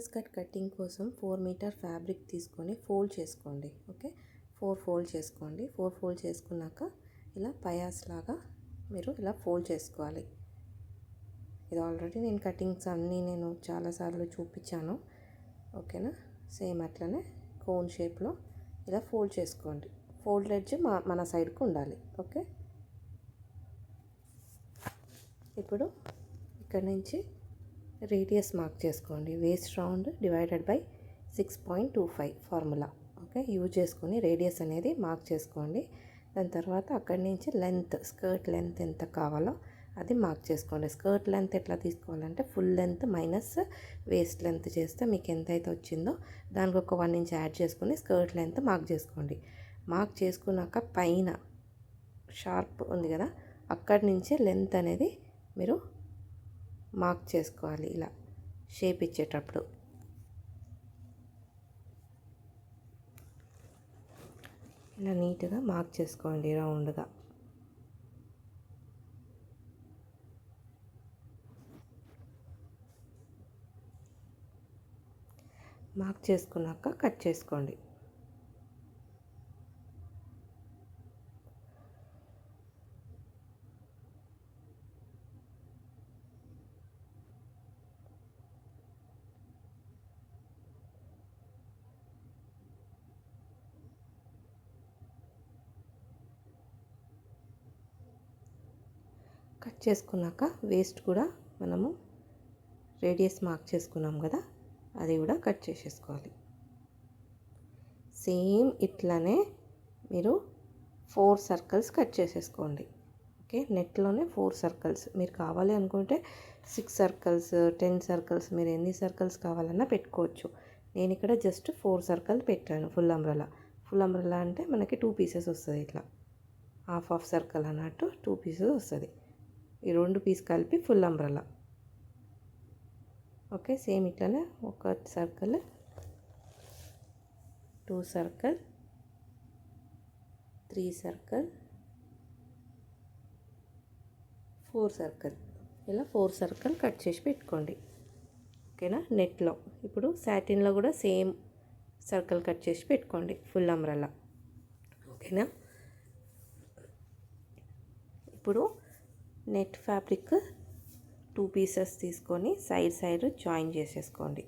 Princess cut cutting కోసం 4 metre fabric తీసుకొని fold చేసుకోండి. ఓకే, 4 ఫోల్డ్ చేసుకోండి. 4 ఫోల్డ్ చేసుకున్నాక ఇలా పయాస్ లాగా మీరు ఇలా ఫోల్డ్ చేసుకోవాలి. ఇది ఆల్రెడీ నేను కటింగ్స్ అన్నీ నేను చాలాసార్లు చూపించాను. ఓకేనా, సేమ్ అట్లనే కోన్ షేప్లో ఇలా ఫోల్డ్ చేసుకోండి. ఫోల్డ్ ఎడ్జ్ మన సైడ్కి ఉండాలి. ఓకే, ఇప్పుడు ఇక్కడ నుంచి రేడియస్ మార్క్ చేసుకోండి. Waist round divided by 6.25 formula. Okay, use చేసుకొని రేడియస్ అనేది మార్క్ చేసుకోండి. దాని తర్వాత అక్కడి నుంచి లెంత్, స్కర్ట్ లెంత్ ఎంత కావాలో అది మార్క్ చేసుకోండి. స్కర్ట్ లెంత్ ఎట్లా తీసుకోవాలంటే full length minus waste length చేస్తే మీకు ఎంతైతే వచ్చిందో దానికి ఒక 1 ఇంచ్ యాడ్ చేసుకొని స్కర్ట్ లెంత్ మార్క్ చేసుకోండి. మార్క్ చేసుకున్నాక పైన షార్ప్ ఉంది కదా, అక్కడి నుంచే లెంత్ అనేది మీరు మార్క్ చేసుకోవాలి. ఇలా షేప్ ఇచ్చేటప్పుడు ఇలా నీట్గా మార్క్ చేసుకోండి రౌండ్గా. మార్క్ చేసుకున్నాక కట్ చేసుకోండి. కట్ చేసుకున్నాక వేస్ట్ కూడా మనము రేడియస్ మార్క్ చేసుకున్నాం కదా, అది కూడా కట్ చేసేసుకోవాలి. సేమ్ ఇట్లానే మీరు 4 సర్కిల్స్ కట్ చేసేసుకోండి. ఓకే, నెట్లోనే 4 సర్కిల్స్. మీరు కావాలి అనుకుంటే 6 సర్కిల్స్, 10 సర్కిల్స్, మీరు ఎన్ని సర్కిల్స్ కావాలన్నా పెట్టుకోవచ్చు. నేను ఇక్కడ జస్ట్ 4 సర్కిల్ పెట్టాను. Full umbrella. ఫుల్ అంబ్రెలా అంటే మనకి 2 పీసెస్ వస్తుంది. ఇట్లా హాఫ్ సర్కిల్ అన్నట్టు 2 పీసెస్ వస్తుంది. ఈ 2 పీస్ కలిపి ఫుల్ అంబ్రెలా. ఓకే, సేమ్ ఇట్లానే ఒక సర్కిల్, 2 సర్కిల్, 3 సర్కిల్, 4 సర్కిల్, ఇలా 4 సర్కిల్ కట్ చేసి పెట్టుకోండి. ఓకేనా, నెట్లో ఇప్పుడు సాటిన్లో కూడా సేమ్ సర్కిల్ కట్ చేసి పెట్టుకోండి ఫుల్ అంబ్రెలా. ఓకేనా, ఇప్పుడు నెట్ ఫ్యాబ్రిక్ 2 పీసెస్ తీసుకొని సైడ్ జాయిన్ చేసేసుకోండి.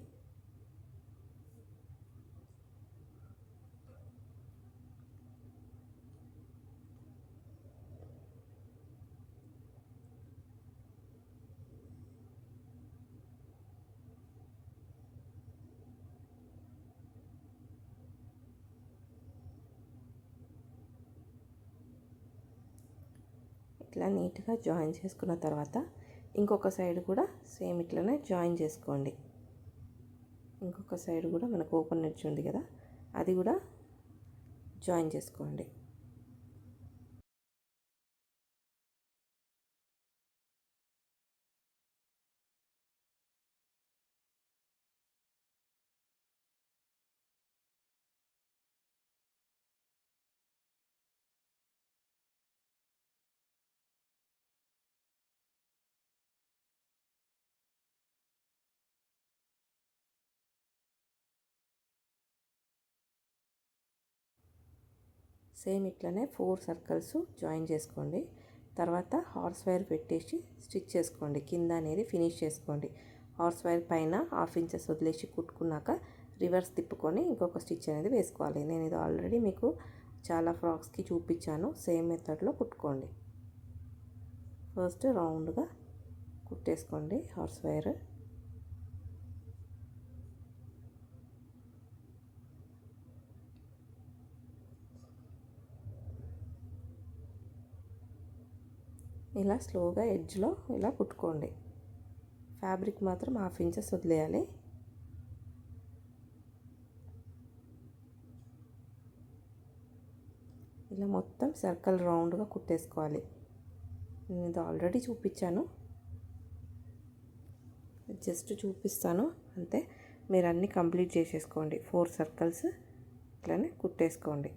ఇట్లా నీట్గా జాయిన్ చేసుకున్న తర్వాత ఇంకొక సైడ్ కూడా సేమ్ ఇట్లనే జాయిన్ చేసుకోండి. ఇంకొక సైడ్ కూడా మనకు ఓపెన్ ఎడ్జ్ ఉంది కదా, అది కూడా జాయిన్ చేసుకోండి. సేమ్ ఇట్లనే 4 సర్కిల్స్ జాయిన్ చేసుకోండి. తర్వాత హార్స్ వైర్ పెట్టేసి స్టిచ్ చేసుకోండి. కింద అనేది ఫినిష్ చేసుకోండి. హార్స్ వైర్ పైన 1/2 ఇంచెస్ వదిలేసి కుట్టుకున్నాక రివర్స్ తిప్పుకొని ఇంకొక స్టిచ్ అనేది వేసుకోవాలి. నేను ఇది ఆల్రెడీ మీకు చాలా ఫ్రాక్స్కి చూపించాను. సేమ్ మెథడ్లో కుట్టుకోండి. ఫస్ట్ రౌండ్గా కుట్టేసుకోండి హార్స్ వైర్. ఇలా స్లోగా ఎడ్జ్లో ఇలా కుట్టుకోండి. ఫ్యాబ్రిక్ మాత్రం 1/2 ఇంచెస్ వదిలేయాలి. ఇలా మొత్తం సర్కిల్ రౌండ్గా కుట్టేసుకోవాలి. నేను ఇది ఆల్రెడీ చూపించాను, జస్ట్ చూపిస్తాను అంతే. మీరు అన్నీ కంప్లీట్ చేసేసుకోండి. 4 సర్కిల్స్ ఇట్లానే కుట్టేసుకోండి.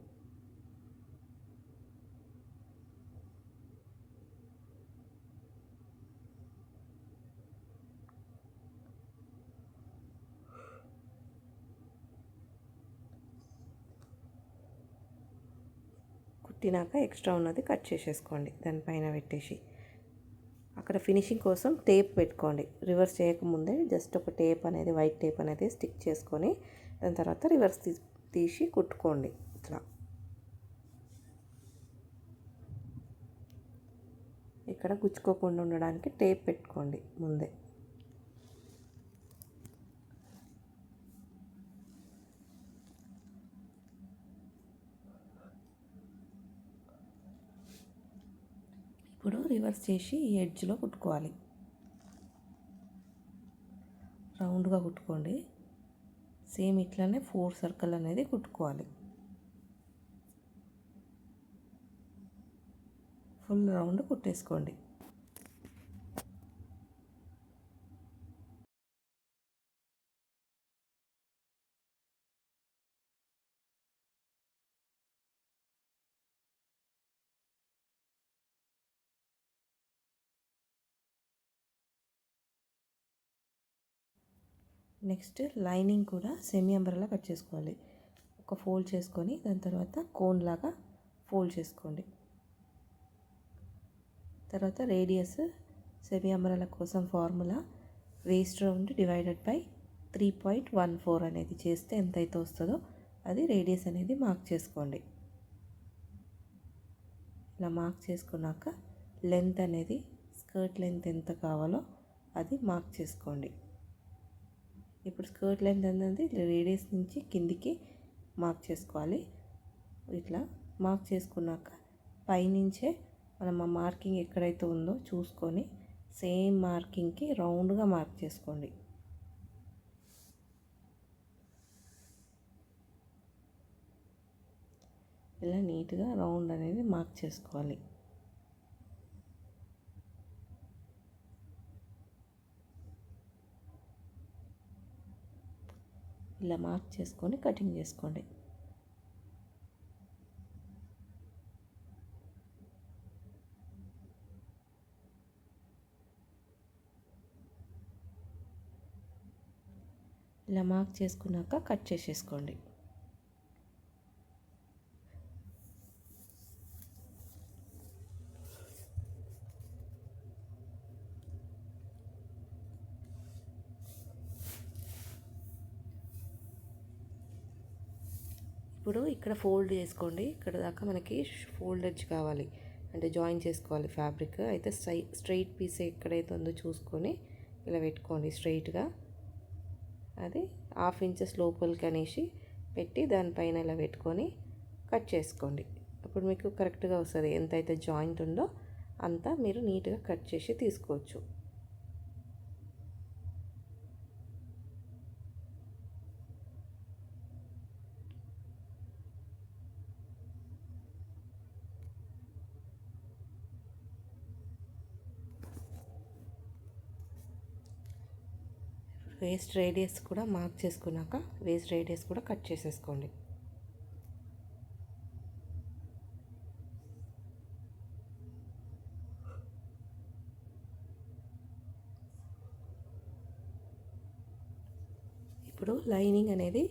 కుట్టినాక ఎక్స్ట్రా ఉన్నది కట్ చేసేసుకోండి దానిపైన పెట్టేసి. అక్కడ ఫినిషింగ్ కోసం టేప్ పెట్టుకోండి. రివర్స్ చేయకముందే జస్ట్ ఒక టేప్ అనేది, వైట్ టేప్ అనేది స్టిక్ చేసుకొని దాని తర్వాత రివర్స్ తీసి కుట్టుకోండి. ఇట్లా ఇక్కడ గుచ్చుకోకుండా ఉండడానికి టేప్ పెట్టుకోండి ముందే. ఇప్పుడు రివర్స్ చేసి ఈ ఎడ్జ్లో కుట్టుకోవాలి. రౌండ్గా కుట్టుకోండి. సేమ్ ఇట్లానే 4 సర్కిల్ అనేది కుట్టుకోవాలి. ఫుల్ రౌండ్ కుట్టేసుకోండి. నెక్స్ట్ లైనింగ్ కూడా సెమీ అంబ్రెల్లా కట్ చేసుకోవాలి. ఒక ఫోల్డ్ చేసుకొని దాని తర్వాత కోన్ లాగా ఫోల్డ్ చేసుకోండి. తర్వాత రేడియస్ సెమీ అంబ్రెల్లా కోసం formula waist round divided by 3.14 అనేది చేస్తే ఎంతైతే వస్తుందో అది రేడియస్ అనేది మార్క్ చేసుకోండి. ఇలా మార్క్ చేసుకున్నాక లెంత్ అనేది స్కర్ట్ లెంత్ ఎంత కావాలో అది మార్క్ చేసుకోండి. ఇప్పుడు స్కర్ట్ లెంత్ అనేది రేడియస్ నుంచి కిందికి మార్క్ చేసుకోవాలి. ఇట్లా మార్క్ చేసుకున్నాక పైనుంచే మనం ఆ మార్కింగ్ ఎక్కడైతే ఉందో చూసుకొని సేమ్ మార్కింగ్కి రౌండ్గా మార్క్ చేసుకోండి. ఇలా నీట్గా రౌండ్ అనేది మార్క్ చేసుకోవాలి. ఇలా మార్క్ చేసుకొని కటింగ్ చేసుకోండి. ఇలా మార్క్ చేసుకున్నాక కట్ చేసేసుకోండి. ఇప్పుడు ఇక్కడ ఫోల్డ్ చేసుకోండి. ఇక్కడ దాకా మనకి ఫోల్డ్ ఎడ్జ్ కావాలి, అంటే జాయిన్ చేసుకోవాలి ఫ్యాబ్రిక్. అయితే స్ట్రైట్ పీస్ ఎక్కడైతే ఉందో చూసుకొని ఇలా పెట్టుకోండి స్ట్రైట్గా. అది 1/2 ఇంచెస్ లోపలికి అనేసి పెట్టి దానిపైన ఇలా పెట్టుకొని కట్ చేసుకోండి. అప్పుడు మీకు కరెక్ట్గా వస్తుంది. ఎంతైతే జాయింట్ ఉందో అంతా మీరు నీట్గా కట్ చేసి తీసుకోవచ్చు. వేస్ట్ రేడియస్ కూడా మార్క్ చేసుకున్నాక వేస్ట్ రేడియస్ కూడా కట్ చేసేసుకోండి. ఇప్పుడు లైనింగ్ అనేది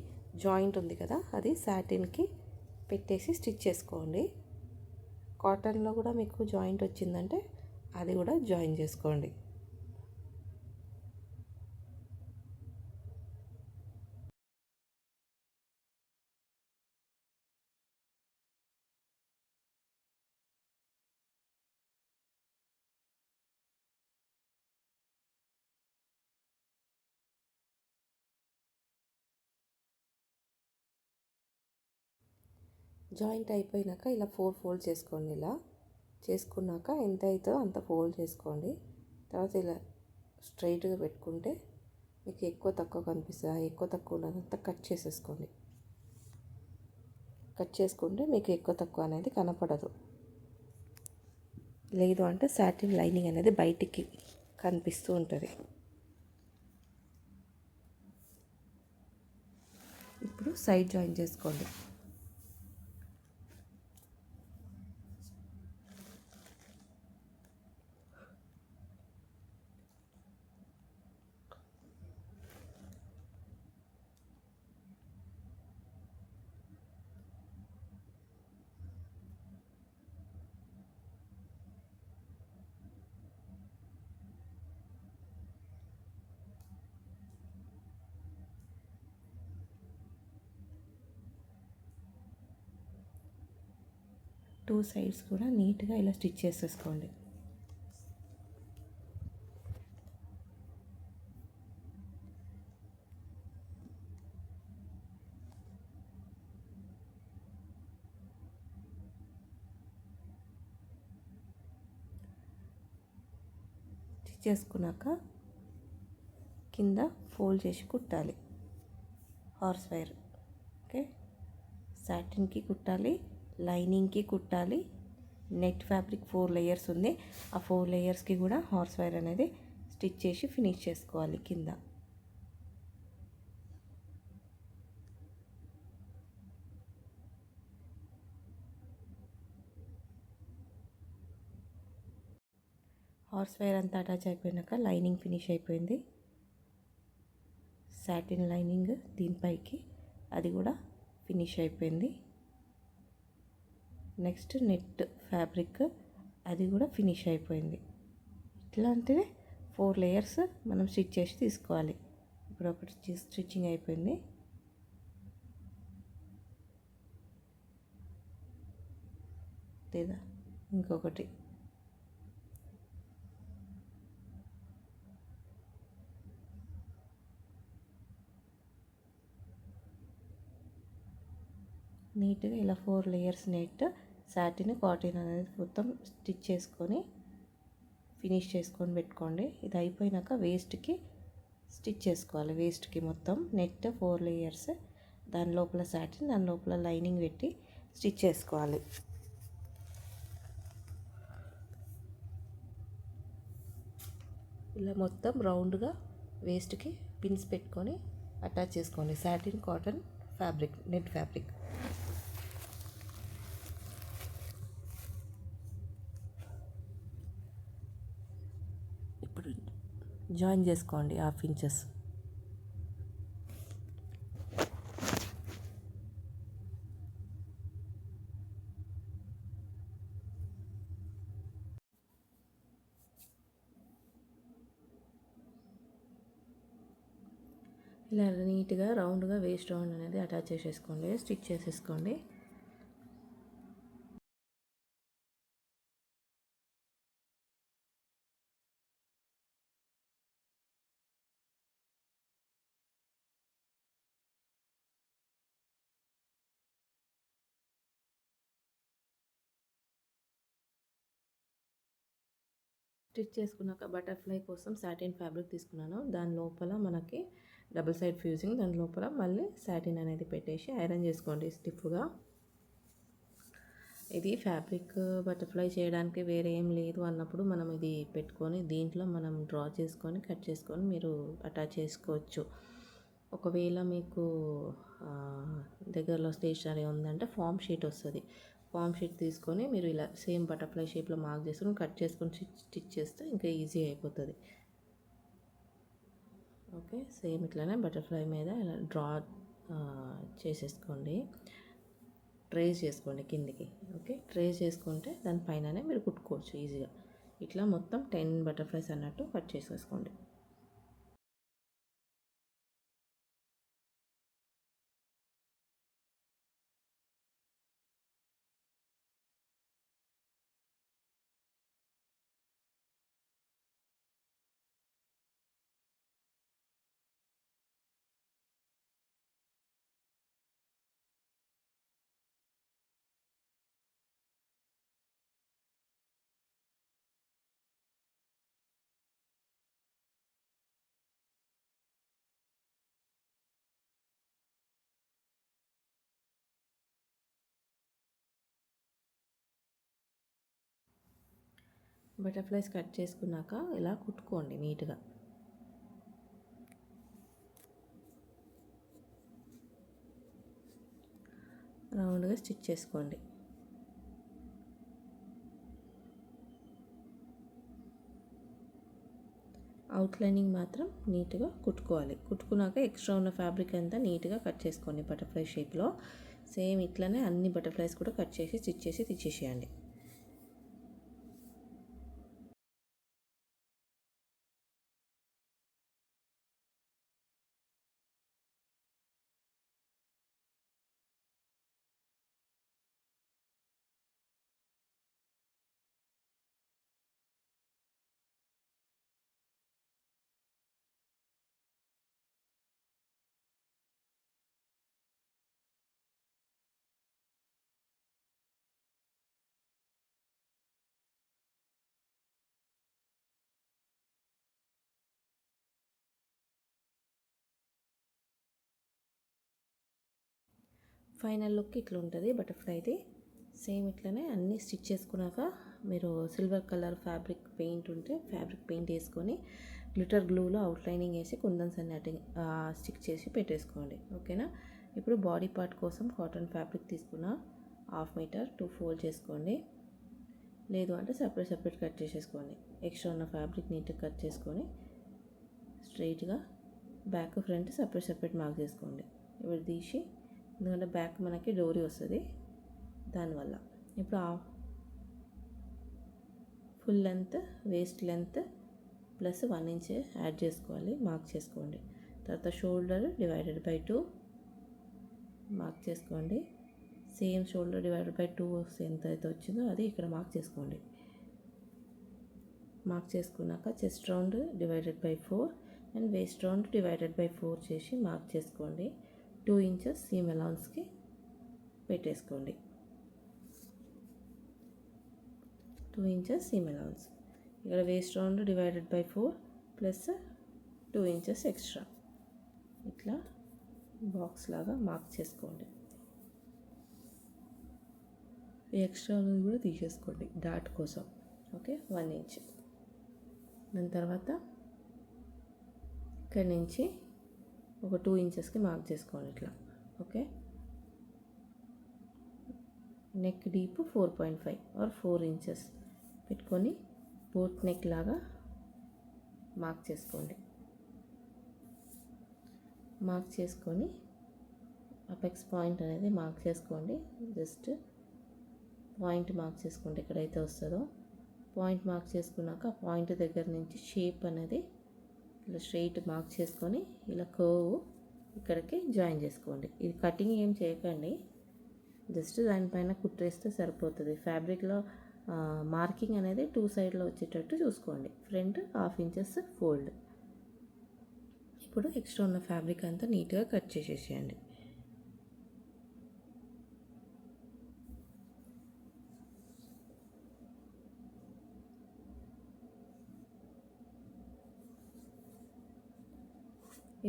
జాయింట్ ఉంది కదా, అది సాటిన్కి పెట్టేసి స్టిచ్ చేసుకోండి. కాటన్లో కూడా మీకు జాయింట్ వచ్చిందంటే అది కూడా జాయిన్ చేసుకోండి. జాయింట్ అయిపోయినాక ఇలా 4 ఫోల్డ్ చేసుకోండి. ఇలా చేసుకున్నాక ఎంత అవుతుందో అంత ఫోల్డ్ చేసుకోండి. తర్వాత ఇలా స్ట్రైట్గా పెట్టుకుంటే మీకు ఎక్కువ తక్కువ కనిపిస్తుంది. ఎక్కువ తక్కువ ఉన్నదంతా కట్ చేసేసుకోండి. కట్ చేసుకుంటే మీకు ఎక్కువ తక్కువ అనేది కనపడదు. లేదు అంటే సాటిన్ లైనింగ్ అనేది బయటికి కనిపిస్తూ ఉంటుంది. ఇప్పుడు సైడ్ జాయిన్ చేసుకోండి. టూ సైడ్స్ కూడా నీట్గా ఇలా స్టిచ్ చేసేసుకోండి. స్టిచ్ చేసుకున్నాక కింద ఫోల్డ్ చేసి కుట్టాలి. హార్స్ వైర్ ఓకే, సాటిన్కి కుట్టాలి, లైనింగ్కి కుట్టాలి. నెట్ ఫ్యాబ్రిక్ 4 లేయర్స్ ఉంది. ఆ 4 లేయర్స్కి కూడా హార్స్ వైర్ అనేది స్టిచ్ చేసి ఫినిష్ చేసుకోవాలి కింద. హార్స్ వైర్ అంతా అటాచ్ అయిపోయినాక లైనింగ్ ఫినిష్ అయిపోయింది. సాటిన్ లైనింగ్ దీనిపైకి అది కూడా ఫినిష్ అయిపోయింది. నెక్స్ట్ నెట్ ఫ్యాబ్రిక్ అది కూడా ఫినిష్ అయిపోయింది. ఇట్లాంటివి 4 లేయర్స్ మనం స్టిచ్ చేసి తీసుకోవాలి. ఇప్పుడు ఒకటి స్టిచ్చింగ్ అయిపోయింది. లేదా ఇంకొకటి నీట్గా ఇలా 4 లేయర్స్ నెట్ సాటిన్ కాటన్ అనేది మొత్తం స్టిచ్ చేసుకొని ఫినిష్ చేసుకొని పెట్టుకోండి. ఇది అయిపోయినాక వేస్ట్కి స్టిచ్ చేసుకోవాలి. వేస్ట్కి మొత్తం నెట్ 4 లేయర్స్, దాని లోపల సాటిన్, దాని లోపల లైనింగ్ పెట్టి స్టిచ్ చేసుకోవాలి. ఇలా మొత్తం రౌండ్గా వేస్ట్కి పిన్స్ పెట్టుకొని అటాచ్ చేసుకోండి. Satin cotton fabric, net fabric. ఇప్పుడు జాయిన్ చేసుకోండి 1/2 ఇంచెస్. ఇలా నీట్గా రౌండ్గా వేస్ట్ రౌండ్ అనేది అటాచ్ చేసేసుకోండి, స్టిచ్ చేసేసుకోండి. స్టిచ్ చేసుకున్నాక బటర్ఫ్లై కోసం సాటిన్ ఫ్యాబ్రిక్ తీసుకున్నాను. దాని లోపల మనకి డబుల్ సైడ్ ఫ్యూజింగ్, దాని లోపల మళ్ళీ సాటిన్ అనేది పెట్టేసి ఐరన్ చేసుకోండి స్టిఫ్గా. ఇది ఫ్యాబ్రిక్ బటర్ఫ్లై చేయడానికి వేరే ఏం లేదు అన్నప్పుడు మనం ఇది పెట్టుకొని దీంట్లో మనం డ్రా చేసుకొని కట్ చేసుకొని మీరు అటాచ్ చేసుకోవచ్చు. ఒకవేళ మీకు దగ్గరలో స్టేషనరీ ఉందంటే ఫామ్ షీట్ వస్తుంది. ఫామ్ షీట్ తీసుకొని మీరు ఇలా సేమ్ బటర్ఫ్లై షేప్లో మార్క్ చేసుకొని కట్ చేసుకొని స్టిచ్ చేస్తే ఇంకా ఈజీ అయిపోతుంది. ఓకే, సేమ్ ఇట్లానే బటర్ఫ్లై మీద ఇలా డ్రా చేసేసుకోండి, ట్రేస్ చేసుకోండి కిందికి. ఓకే, ట్రేస్ చేసుకుంటే దానిపైననే మీరు కుట్టుకోవచ్చు ఈజీగా. ఇట్లా మొత్తం 10 బటర్ఫ్లైస్ అన్నట్టు కట్ చేసేసుకోండి. బటర్ఫ్లైస్ కట్ చేసుకున్నాక ఇలా కుట్టుకోండి నీట్గా. రౌండ్గా స్టిచ్ చేసుకోండి. అవుట్లైనింగ్ మాత్రం నీట్గా కుట్టుకోవాలి. కుట్టుకున్నాక ఎక్స్ట్రా ఉన్న ఫ్యాబ్రిక్ అంతా నీట్గా కట్ చేసుకోండి బటర్ఫ్లై షేప్లో. సేమ్ ఇట్లనే అన్ని బటర్ఫ్లైస్ కూడా కట్ చేసి స్టిచ్ చేసి తెచ్చేసేయండి. ఫైనల్ లుక్ ఇట్లా ఉంటుంది బటర్ఫ్లైది. సేమ్ ఇట్లనే అన్నీ స్టిచ్ చేసుకున్నాక మీరు సిల్వర్ కలర్ ఫ్యాబ్రిక్ పెయింట్ ఉంటే ఫ్యాబ్రిక్ పెయింట్ వేసుకొని గ్లిటర్ గ్లూలో అవుట్లైనింగ్ వేసి కుందన్స్ అన్ని స్టిక్ చేసి పెట్టేసుకోండి. ఓకేనా. ఇప్పుడు బాడీ పార్ట్ కోసం కాటన్ ఫ్యాబ్రిక్ తీసుకున్న 1/2 మీటర్ 2 ఫోల్డ్ చేసుకోండి. లేదు అంటే సపరేట్ కట్ చేసేసుకోండి. ఎక్స్ట్రా ఉన్న ఫ్యాబ్రిక్ నీట్గా కట్ చేసుకొని స్ట్రైట్గా బ్యాక్ ఫ్రంట్ సపరేట్ మార్క్ చేసుకోండి. ఇప్పుడు తీసి, ఎందుకంటే బ్యాక్ మనకి డోరీ వస్తుంది దానివల్ల. ఇప్పుడు full length waste length plus 1 inch add చేసుకోవాలి, మార్క్ చేసుకోండి. తర్వాత షోల్డర్ డివైడెడ్ బై 2 మార్క్ చేసుకోండి. సేమ్ షోల్డర్ డివైడెడ్ బై 2 ఎంత అయితే వచ్చిందో అది ఇక్కడ మార్క్ చేసుకోండి. మార్క్ చేసుకున్నాక chest round divided by 4 and waist round divided by 4 చేసి మార్క్ చేసుకోండి. 2 ఇంచెస్ సీమ్ అలౌన్స్కి పెట్టేసుకోండి. 2 ఇంచెస్ సీమ్ అలౌన్స్. ఇక్కడ waist round divided by 4 plus 2 inches extra ఇట్లా బాక్స్ లాగా మార్క్ చేసుకోండి. ఈ ఎక్స్ట్రా కూడా తీసేసుకోండి డాట్ కోసం. Okay, 1 inch. దాని తర్వాత ఇక్కడి నుంచి ఒక 2 ఇంచెస్కి మార్క్ చేసుకోండి ఇట్లా. Okay, neck deep 4.5 or 4 inches పెట్టుకొని బోట్ నెక్ లాగా మార్క్ చేసుకోండి. మార్క్ చేసుకొని అపెక్స్ పాయింట్ అనేది మార్క్ చేసుకోండి. జస్ట్ పాయింట్ మార్క్ చేసుకోండి ఎక్కడైతే వస్తుందో. పాయింట్ మార్క్ చేసుకున్నాక ఆ పాయింట్ దగ్గర నుంచి షేప్ అనేది ఇలా స్ట్రైట్ మార్క్ చేసుకొని ఇలా కర్వ్ ఇక్కడికి జాయిన్ చేసుకోండి. ఇది కటింగ్ ఏం చేయకండి, జస్ట్ దానిపైన కుట్టేస్తే సరిపోతుంది. ఫ్యాబ్రిక్లో మార్కింగ్ అనేది 2 సైడ్లో వచ్చేటట్టు చూసుకోండి. Front 1/2 inches fold. ఇప్పుడు ఎక్స్ట్రా ఉన్న ఫ్యాబ్రిక్ అంతా నీట్గా కట్ చేసేసేయండి.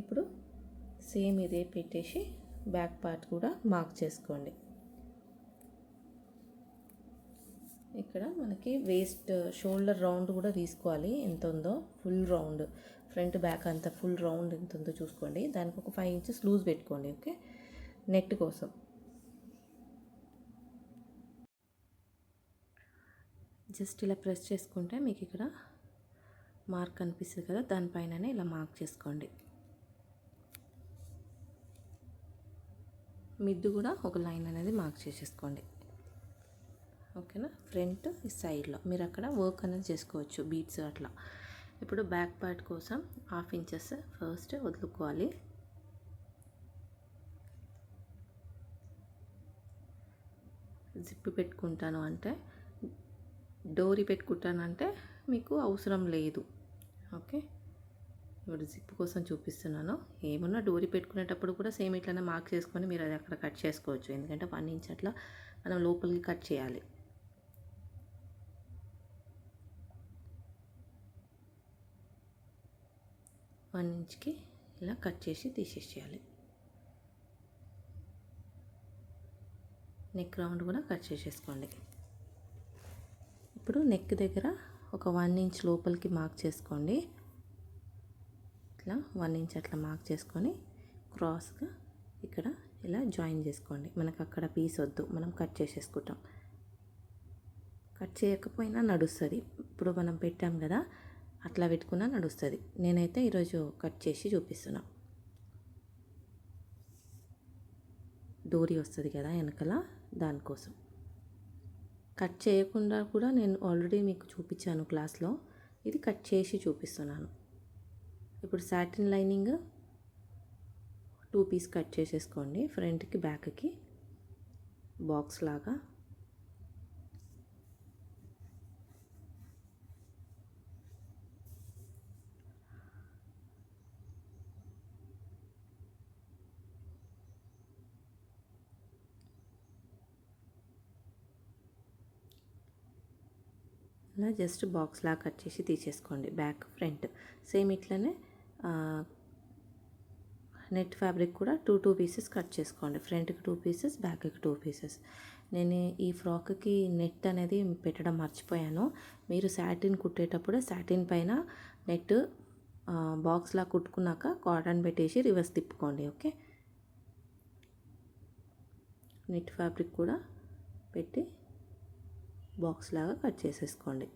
ఇప్పుడు సేమ్ ఇదే పెట్టేసి బ్యాక్ పార్ట్ కూడా మార్క్ చేసుకోండి. ఇక్కడ మనకి వేస్ట్ షోల్డర్ రౌండ్ కూడా తీసుకోవాలి. ఎంత ఉందో ఫుల్ రౌండ్, ఫ్రంట్ బ్యాక్ అంతా ఫుల్ రౌండ్ ఎంత ఉందో చూసుకోండి. దానికి ఒక 5 ఇంచెస్ లూజ్ పెట్టుకోండి. ఓకే, నెట్ కోసం. జస్ట్ ఇలా ప్రెస్ చేసుకుంటే మీకు ఇక్కడ మార్క్ కనిపిస్తుంది కదా, దానిపైననే ఇలా మార్క్ చేసుకోండి. మిడ్ కూడా ఒక లైన్ అనేది మార్క్ చేసేసుకోండి. ఓకేనా. ఫ్రంట్ ఈ సైడ్లో మీరు అక్కడ వర్క్ అనేది చేసుకోవచ్చు, బీట్స్ అట్లా. ఇప్పుడు బ్యాక్ పార్ట్ కోసం 1/2 ఇంచెస్ ఫస్ట్ వదులుకోవాలి. జిప్ పెట్టుకుంటాను అంటే, డోరీ పెట్టుకుంటానంటే మీకు అవసరం లేదు. ఓకే, ఇప్పుడు జిప్ కోసం చూపిస్తున్నాను. ఏమన్నా డోరీ పెట్టుకునేటప్పుడు కూడా సేమ్ ఇట్లనే మార్క్ చేసుకొని మీరు అది అక్కడ కట్ చేసుకోవచ్చు. ఎందుకంటే 1 ఇంచ్ అట్లా మనం లోపలికి కట్ చేయాలి. వన్ ఇంచ్కి ఇలా కట్ చేసి తీసేసేయాలి. నెక్ రౌండ్ కూడా కట్ చేసేసుకోండి. ఇప్పుడు నెక్ దగ్గర ఒక 1 ఇంచ్ లోపలికి మార్క్ చేసుకోండి. ఇట్లా 1 ఇంచ్ అట్లా మార్క్ చేసుకొని క్రాస్గా ఇక్కడ ఇలా జాయిన్ చేసుకోండి. మనకు అక్కడ పీస్ వద్దు, మనం కట్ చేసేసుకుంటాం. కట్ చేయకపోయినా నడుస్తుంది. ఇప్పుడు మనం పెట్టాం కదా, అట్లా పెట్టుకున్నా నడుస్తుంది. నేనైతే ఈరోజు కట్ చేసి చూపిస్తున్నా. డోరీ వస్తుంది కదా వెనకాల, దానికోసం. కట్ చేయకుండా కూడా నేను ఆల్రెడీ మీకు చూపించాను క్లాస్లో. ఇది కట్ చేసి చూపిస్తున్నాను. ఇప్పుడు సాటిన్ లైనింగ్ 2 పీస్ కట్ చేసేసుకోండి. ఫ్రంట్కి బ్యాక్కి బాక్స్ లాగా. ఇలా జస్ట్ బాక్స్ లాగా కట్ చేసి తీసేసుకోండి. బ్యాక్ ఫ్రంట్ సేమ్ ఇట్లనే నెట్ ఫ్యాబ్రిక్ కూడా టూ పీసెస్ కట్ చేసుకోండి. ఫ్రంట్కి 2 పీసెస్, బ్యాక్కి 2 పీసెస్. నేను ఈ ఫ్రాక్కి నెట్ అనేది పెట్టడం మర్చిపోయాను. మీరు సాటిన్ కుట్టేటప్పుడు సాటిన్ పైన నెట్ బాక్స్లా కుట్టుకున్నాక కాటన్ పెట్టేసి రివర్స్ తిప్పుకోండి. ఓకే, నెట్ ఫ్యాబ్రిక్ కూడా పెట్టి బాక్స్ లాగా కట్ చేసేసుకోండి.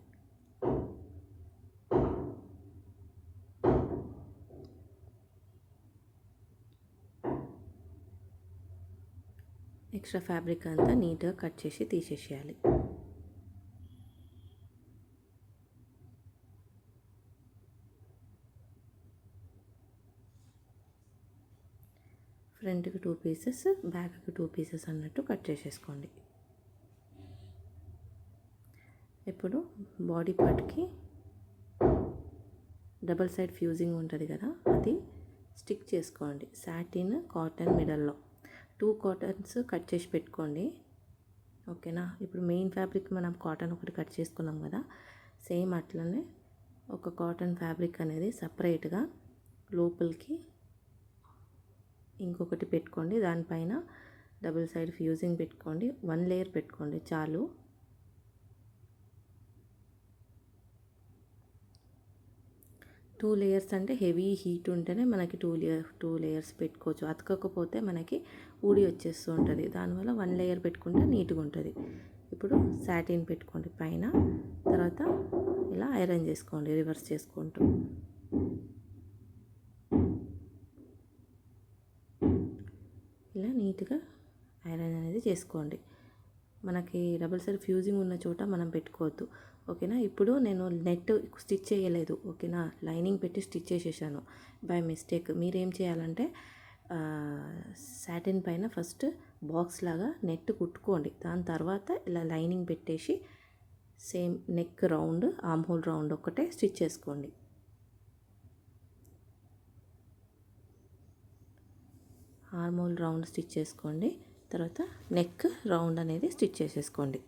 ఎక్స్ట్రా ఫ్యాబ్రిక్ అంతా నీట్గా కట్ చేసి తీసేసేయాలి. ఫ్రంట్కి 2 పీసెస్, బ్యాక్కి 2 పీసెస్ అన్నట్టు కట్ చేసేసుకోండి. ఇప్పుడు బాడీ పార్ట్కి డబల్ సైడ్ ఫ్యూజింగ్ ఉంటుంది కదా, అది స్టిక్ చేసుకోండి. సాటిన్ కాటన్ మిడల్లో 2 కాటన్స్ కట్ చేసి పెట్టుకోండి. ఓకేనా. ఇప్పుడు మెయిన్ ఫ్యాబ్రిక్ మనం కాటన్ ఒకటి కట్ చేసుకున్నాం కదా, సేమ్ అట్లనే ఒక కాటన్ ఫ్యాబ్రిక్ అనేది సపరేట్గా లోపలికి ఇంకొకటి పెట్టుకోండి. దానిపైన డబుల్ సైడ్ ఫ్యూజింగ్ పెట్టుకోండి. 1 లేయర్ పెట్టుకోండి చాలు. టూ లేయర్స్ అంటే హెవీ హీట్ ఉంటేనే మనకి టూ లేయర్స్ పెట్టుకోవచ్చు. అతకకపోతే మనకి ఊడి వచ్చేస్తూ ఉంటుంది. దానివల్ల 1 లేయర్ పెట్టుకుంటే నీట్గా ఉంటుంది. ఇప్పుడు సాటిన్ పెట్టుకోండి పైన. తర్వాత ఇలా ఐరన్ చేసుకోండి రివర్స్ చేసుకుంటూ. ఇలా నీట్గా ఐరన్ అనేది చేసుకోండి. మనకి డబుల్ సైడ్ ఫ్యూజింగ్ ఉన్న చోట మనం పెట్టుకోవద్దు. ఓకేనా. ఇప్పుడు నేను నెట్ స్టిచ్ చేయలేదు. ఓకేనా, లైనింగ్ పెట్టి స్టిచ్ చేసేసాను బై మిస్టేక్. మీరేం చేయాలంటే సాటిన్ పైన ఫస్ట్ బాక్స్ లాగా నెట్ కుట్టుకోండి. దాని తర్వాత ఇలా లైనింగ్ పెట్టేసి same neck round, arm whole round ఒక్కటే స్టిచ్ చేసుకోండి. ఆర్మ్ హోల్ రౌండ్ స్టిచ్ చేసుకోండి. తర్వాత నెక్ రౌండ్ అనేది స్టిచ్ చేసేసుకోండి.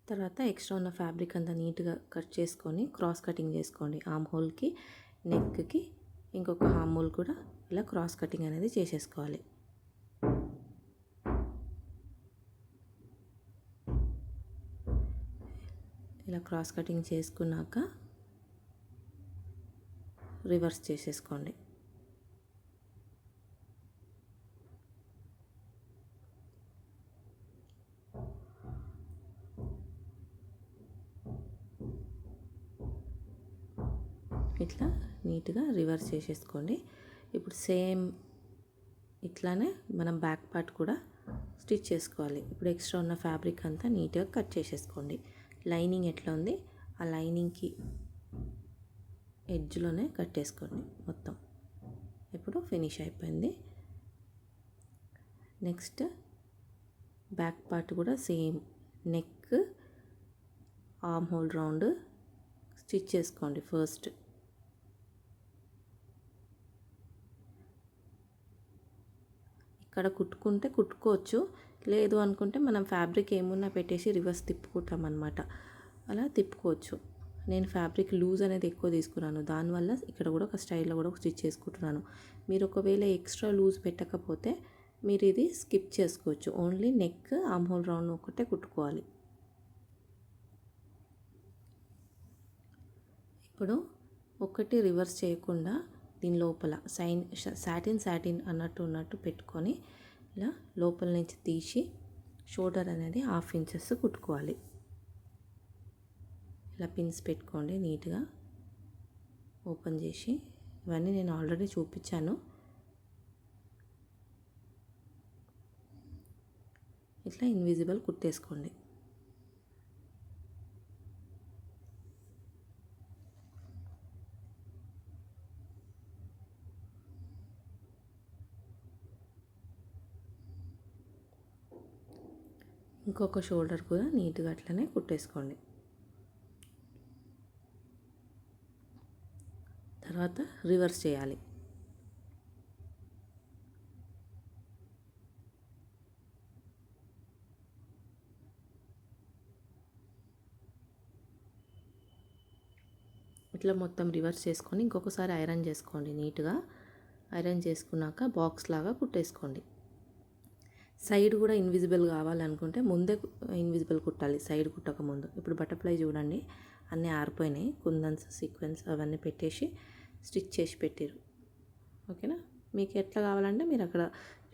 తర్వాత ఎక్స్ట్రా ఉన్న ఫ్యాబ్రిక్ అంతా నీట్గా కట్ చేసుకొని క్రాస్ కటింగ్ చేసుకోండి. ఆర్మ్ హోల్కి, నెక్కి ఇంకొక ఆర్మ్ హోల్ కూడా ఇలా క్రాస్ కటింగ్ అనేది చేసేసుకోవాలి. ఇలా క్రాస్ కటింగ్ చేసుకున్నాక రివర్స్ చేసేసుకోండి. ఇట్లా నీట్గా రివర్స్ చేసేసుకోండి. ఇప్పుడు సేమ్ ఇట్లానే మనం బ్యాక్ పార్ట్ కూడా స్టిచ్ చేసుకోవాలి. ఇప్పుడు ఎక్స్ట్రా ఉన్న ఫ్యాబ్రిక్ అంతా నీట్గా కట్ చేసేసుకోండి. లైనింగ్ ఎట్లా ఉంది ఆ లైనింగ్కి ఎడ్జ్లోనే కట్టేసుకోండి మొత్తం. ఇప్పుడు ఫినిష్ అయిపోయింది. నెక్స్ట్ బ్యాక్ పార్ట్ కూడా same neck, arm whole round stitch చేసుకోండి ఫస్ట్. ఇక్కడ కుట్టుకుంటే కుట్టుకోవచ్చు, లేదు అనుకుంటే మనం ఫ్యాబ్రిక్ ఏమున్నా పెట్టేసి రివర్స్ తిప్పుకుంటాం అన్నమాట. అలా తిప్పుకోవచ్చు. నేను ఫ్యాబ్రిక్ లూజ్ అనేది ఎక్కువ తీసుకున్నాను, దానివల్ల ఇక్కడ కూడా ఒక స్టైల్లో కూడా స్టిచ్ చేసుకుంటున్నాను. మీరు ఒకవేళ ఎక్స్ట్రా లూజ్ పెట్టకపోతే మీరు ఇది స్కిప్ చేసుకోవచ్చు. Only neck, arm whole round ఒకటే కుట్టుకోవాలి. ఇప్పుడు ఒకటి రివర్స్ చేయకుండా దీని లోపల సాటిన్ అన్నట్టు పెట్టుకొని ఇలా లోపల నుంచి తీసి షోల్డర్ అనేది 1/2 ఇంచెస్ కుట్టుకోవాలి. ఇలా పిన్స్ పెట్టుకోండి నీట్గా ఓపెన్ చేసి. ఇవన్నీ నేను ఆల్రెడీ చూపించాను. ఇట్లా ఇన్విజిబుల్ కుట్టేసుకోండి. ఇంకొక షోల్డర్ కూడా నీట్గా అట్లనే కుట్టేసుకోండి. తర్వాత రివర్స్ చేయాలి. ఇట్లా మొత్తం రివర్స్ చేసుకొని ఇంకొకసారి ఐరన్ చేసుకోండి. నీట్గా ఐరన్ చేసుకున్నాక బాక్స్ లాగా కుట్టేసుకోండి. సైడ్ కూడా ఇన్విజిబుల్ కావాలనుకుంటే ముందే ఇన్విజిబుల్ కుట్టాలి, సైడ్ కుట్టక ముందు. ఇప్పుడు బటర్ఫ్లై చూడండి, అన్నీ ఆరిపోయినాయి. కుందన్స్, సీక్వెన్స్ అవన్నీ పెట్టేసి స్టిచ్ చేసి పెట్టారు. ఓకేనా? మీకు ఎట్లా కావాలంటే మీరు అక్కడ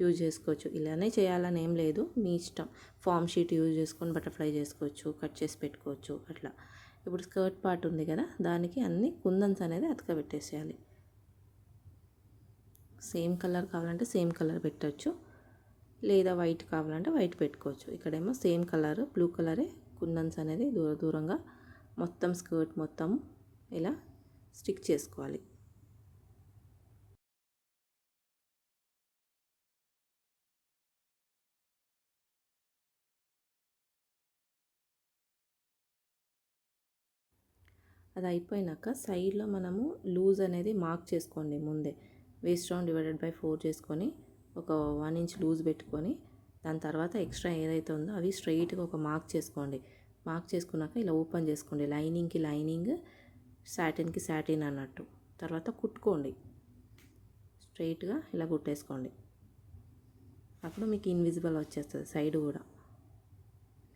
యూజ్ చేసుకోవచ్చు. ఇలానే చేయాలని ఏం లేదు, మీ ఇష్టం. ఫామ్ షీట్ యూజ్ చేసుకొని బటర్ఫ్లై చేసుకోవచ్చు, కట్ చేసి పెట్టుకోవచ్చు అట్లా. ఇప్పుడు స్కర్ట్ పార్ట్ ఉంది కదా, దానికి అన్ని కుందన్స్ అనేది అతకబెట్టేసేయాలి. సేమ్ కలర్ కావాలంటే సేమ్ కలర్ పెట్టవచ్చు, లేదా వైట్ కావాలంటే వైట్ పెట్టుకోవచ్చు. ఇక్కడేమో సేమ్ కలర్ బ్లూ కలరే కుందన్స్ అనేది దూరంగా మొత్తం స్కర్ట్ మొత్తం ఇలా స్టిక్ చేసుకోవాలి. అది అయిపోయినాక సైడ్లో మనము లూజ్ అనేది మార్క్ చేసుకోండి ముందే. వేస్ట్ రౌండ్ డివైడెడ్ బై 4 చేసుకొని ఒక 1 ఇంచ్ లూజ్ పెట్టుకొని దాని తర్వాత ఎక్స్ట్రా ఏదైతే ఉందో అవి స్ట్రైట్గా ఒక మార్క్ చేసుకోండి. మార్క్ చేసుకున్నాక ఇలా ఓపెన్ చేసుకోండి. లైనింగ్కి లైనింగ్, సాటిన్కి సాటిన్ అన్నట్టు. తర్వాత కుట్టుకోండి, స్ట్రైట్గా ఇలా కుట్టేసుకోండి. అప్పుడు మీకు ఇన్విజిబుల్ వచ్చేస్తుంది. సైడ్ కూడా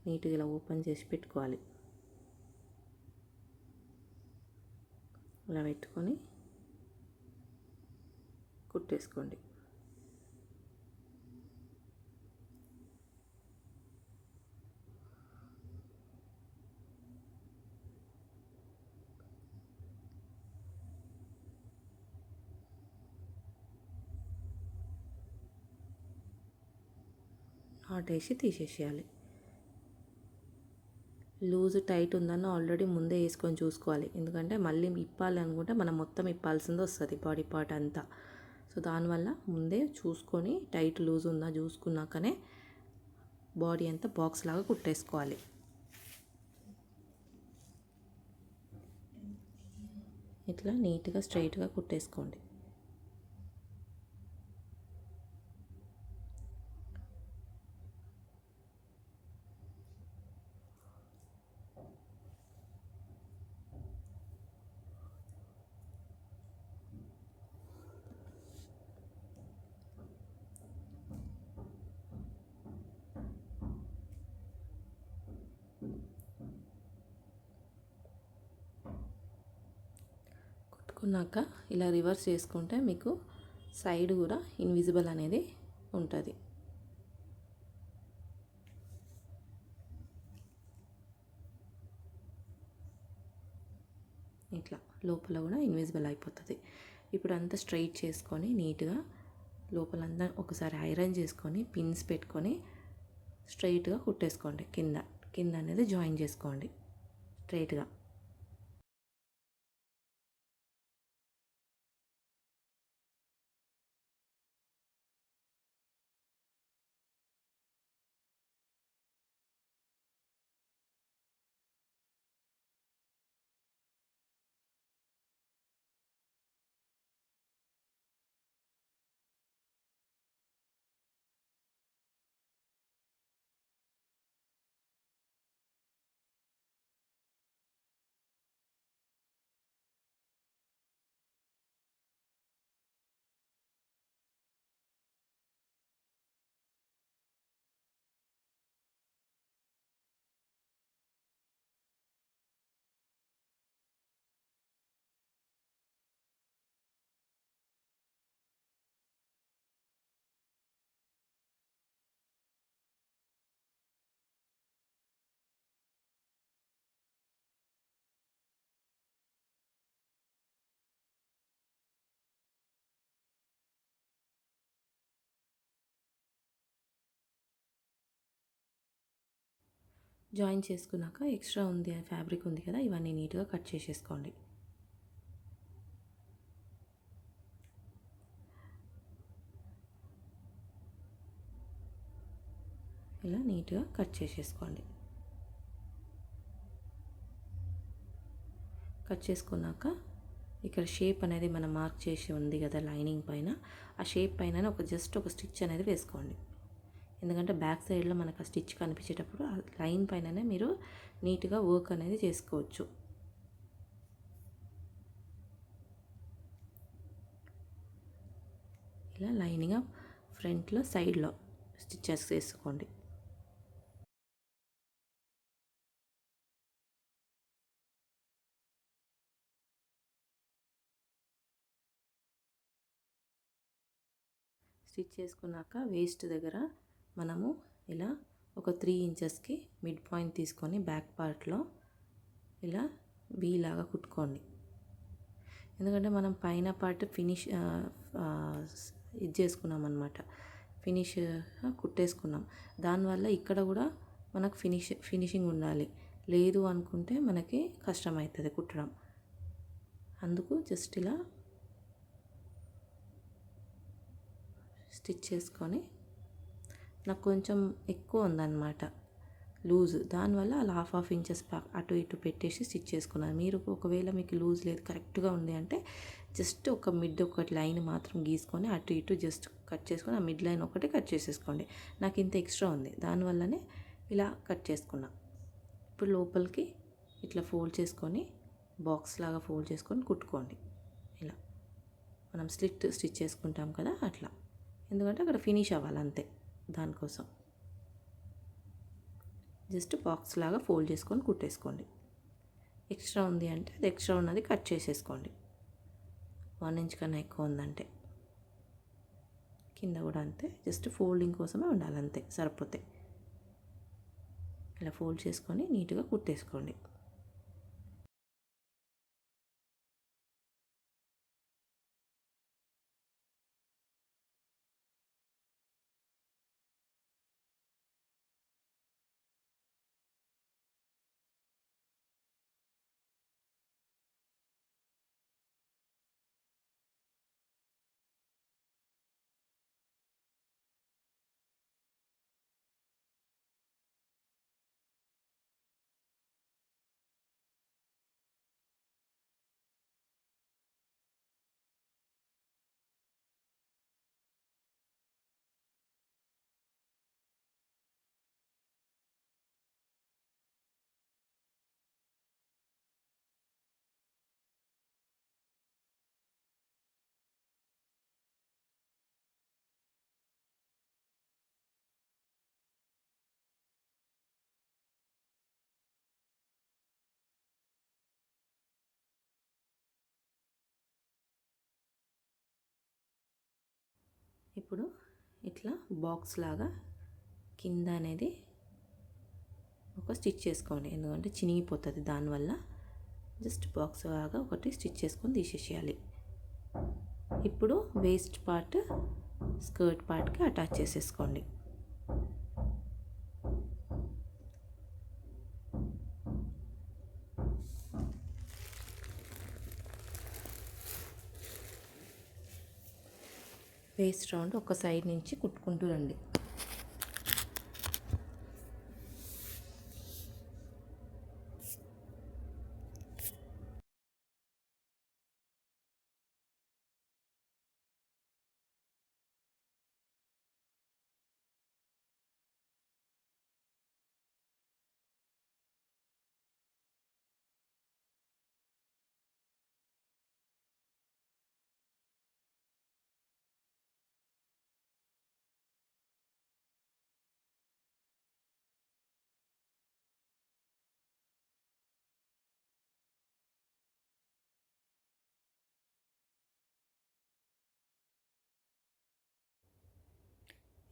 నీట్గా ఇలా ఓపెన్ చేసి పెట్టుకోవాలి. ఇలా పెట్టుకొని కుట్టేసుకోండి. నాట్ వేసి తీసేసేయాలి. లూజ్ టైట్ ఉందని ఆల్రెడీ ముందే వేసుకొని చూసుకోవాలి. ఎందుకంటే మళ్ళీ ఇప్పాలి అనుకుంటే మనం మొత్తం ఇప్పాల్సింది వస్తుంది బాడీ పార్ట్ అంతా. సో దానివల్ల ముందే చూసుకొని టైట్ లూజ్ ఉందా చూసుకున్నాకనే బాడీ అంతా బాక్స్ లాగా కుట్టేసుకోవాలి. ఇట్లా నీట్గా స్ట్రైట్గా కుట్టేసుకోండి. కుట్టుకున్నాక ఇలా రివర్స్ చేసుకుంటే మీకు సైడ్ కూడా ఇన్విజిబుల్ అనేది ఉంటుంది. ఇట్లా లోపల కూడా ఇన్విజిబుల్ అయిపోతుంది. ఇప్పుడు అంతా స్ట్రైట్ చేసుకొని నీట్గా లోపలంతా ఒకసారి ఐరన్ చేసుకొని పిన్స్ పెట్టుకొని స్ట్రైట్గా కుట్టేసుకోండి. కింద అనేది జాయిన్ చేసుకోండి స్ట్రైట్గా. జాయిన్ చేసుకున్నాక ఎక్స్ట్రా ఉంది ఫ్యాబ్రిక్ ఉంది కదా, ఇవన్నీ నీట్గా కట్ చేసేసుకోండి. ఇలా నీట్గా కట్ చేసేసుకోండి. కట్ చేసుకున్నాక ఇక్కడ షేప్ అనేది మనం మార్క్ చేసి ఉంది కదా లైనింగ్ పైన, ఆ షేప్ పైన జస్ట్ ఒక స్టిచ్ అనేది వేసుకోండి. ఎందుకంటే బ్యాక్ సైడ్లో మనకు ఆ స్టిచ్ కనిపించేటప్పుడు ఆ లైన్ పైననే మీరు నీట్గా వర్క్ అనేది చేసుకోవచ్చు. ఇలా లైన్గా ఫ్రంట్లో సైడ్లో స్టిచెస్ వేసుకోండి. స్టిచ్ చేసుకున్నాక వేస్ట్ దగ్గర మనము ఇలా ఒక 3 ఇంచెస్కి మిడ్ పాయింట్ తీసుకొని బ్యాక్ పార్ట్లో ఇలా వీ లాగా కుట్టుకోండి. ఎందుకంటే మనం పైన పార్ట్ ఇది చేసుకున్నాం అన్నమాట, ఫినిష్ కుట్టేసుకున్నాం. దానివల్ల ఇక్కడ కూడా మనకు ఫినిషింగ్ ఉండాలి. లేదు అనుకుంటే మనకి కష్టమవుతుంది కుట్టడం. అందుకు జస్ట్ ఇలా స్టిచ్ చేసుకొని, నాకు కొంచెం ఎక్కువ ఉందన్నమాట లూజ్, దానివల్ల అలా హాఫ్ ఇంచెస్ అటు ఇటు పెట్టేసి స్టిచ్ చేసుకున్నాను. మీరు ఒకవేళ మీకు లూజ్ లేదు కరెక్ట్గా ఉంది అంటే జస్ట్ ఒక మిడ్ ఒకటి లైన్ మాత్రం గీసుకొని అటు ఇటు జస్ట్ కట్ చేసుకొని ఆ మిడ్ లైన్ ఒకటి కట్ చేసేసుకోండి. నాకు ఇంత ఎక్స్ట్రా ఉంది, దానివల్లనే ఇలా కట్ చేసుకున్నా. ఇప్పుడు లోపలికి ఇట్లా ఫోల్డ్ చేసుకొని బాక్స్ లాగా ఫోల్డ్ చేసుకొని కుట్టుకోండి. ఇలా మనం స్టిచ్ చేసుకుంటాం కదా అట్లా, ఎందుకంటే అక్కడ ఫినిష్ అవ్వాలి అంతే. దానికోసం జస్ట్ బాక్స్ లాగా ఫోల్డ్ చేసుకొని కుట్టేసుకోండి. ఎక్స్ట్రా ఉంది అంటే అది ఎక్స్ట్రా ఉన్నది కట్ చేసేసుకోండి. 1 ఇంచ్ కన్నా ఎక్కువ ఉందంటే. కింద కూడా అంతే, జస్ట్ ఫోల్డింగ్ కోసమే ఉండాలి అంతే, సరిపోతే. ఇలా ఫోల్డ్ చేసుకొని నీట్గా కుట్టేసుకోండి. ఇప్పుడు ఇట్లా బాక్స్ లాగా కింద అనేది ఒక స్టిచ్ చేసుకోండి, ఎందుకంటే చినిగిపోతుంది. దానివల్ల జస్ట్ బాక్స్ లాగా ఒకటి స్టిచ్ చేసుకొని తీసేసేయాలి. ఇప్పుడు వేస్ట్ పార్ట్ స్కర్ట్ పార్ట్కి అటాచ్ చేసేసుకోండి. వేస్ట్ రౌండ్ ఒక సైడ్ నుంచి కుట్టుకుంటూ రండి.